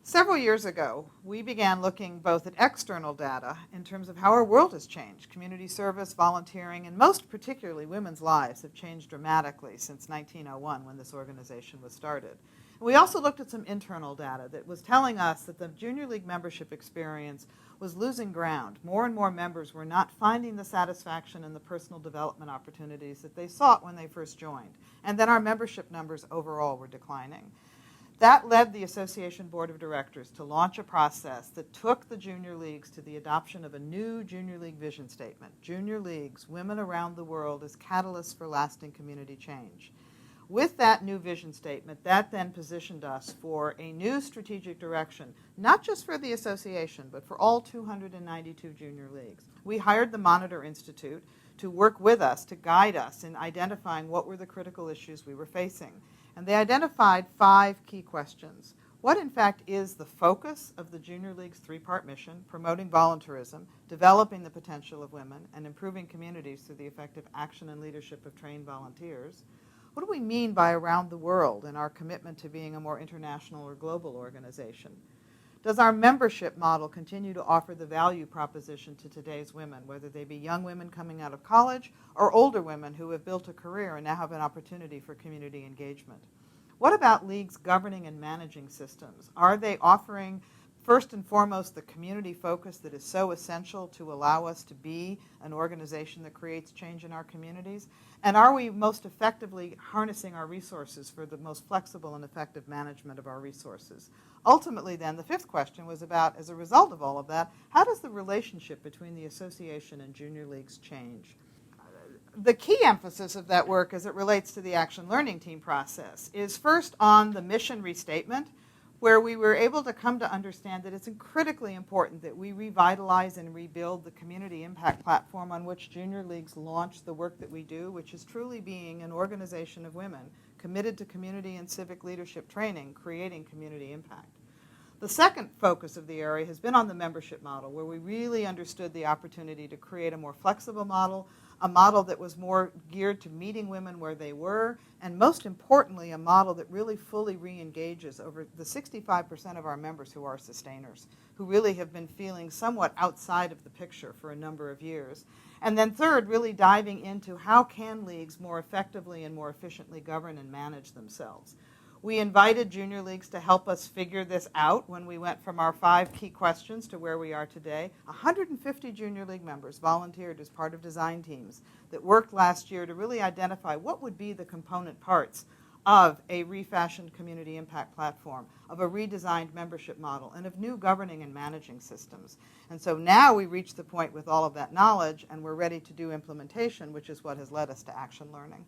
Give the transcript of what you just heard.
Several years ago, we began looking both at external data in terms of how our world has changed. Community service, volunteering, and most particularly women's lives have changed dramatically since 1901 when this organization was started. We also looked at some internal data that was telling us that the Junior League membership experience was losing ground. More and more members were not finding the satisfaction and the personal development opportunities that they sought when they first joined. And then our membership numbers overall were declining. That led the Association Board of Directors to launch a process that took the Junior Leagues to the adoption of a new Junior League vision statement. Junior Leagues, women around the world as catalysts for lasting community change. With that new vision statement, that then positioned us for a new strategic direction, not just for the association, but for all 292 Junior Leagues. We hired the Monitor Institute to work with us, to guide us in identifying what were the critical issues we were facing. And they identified 5 key questions. What, in fact, is the focus of the Junior League's 3-part mission, promoting volunteerism, developing the potential of women, and improving communities through the effective action and leadership of trained volunteers? What do we mean by around the world and our commitment to being a more international or global organization? Does our membership model continue to offer the value proposition to today's women, whether they be young women coming out of college or older women who have built a career and now have an opportunity for community engagement? What about League's governing and managing systems? Are they offering, first and foremost, the community focus that is so essential to allow us to be an organization that creates change in our communities? And are we most effectively harnessing our resources for the most flexible and effective management of our resources? Ultimately, then, the 5th question was about, as a result of all of that, how does the relationship between the association and Junior Leagues change? The key emphasis of that work as it relates to the Action Learning Team process is first on the mission restatement, where we were able to come to understand that it's critically important that we revitalize and rebuild the community impact platform on which Junior Leagues launch the work that we do, which is truly being an organization of women committed to community and civic leadership training, creating community impact. The second focus of the area has been on the membership model, where we really understood the opportunity to create a more flexible model, a model that was more geared to meeting women where they were, and most importantly, a model that really fully re-engages over the 65% of our members who are sustainers, who really have been feeling somewhat outside of the picture for a number of years. And then third, really diving into how can leagues more effectively and more efficiently govern and manage themselves. We invited Junior Leagues to help us figure this out when we went from our 5 key questions to where we are today. 150 Junior League members volunteered as part of design teams that worked last year to really identify what would be the component parts of a refashioned community impact platform, of a redesigned membership model, and of new governing and managing systems. And so now we reach the point with all of that knowledge, and we're ready to do implementation, which is what has led us to Action Learning.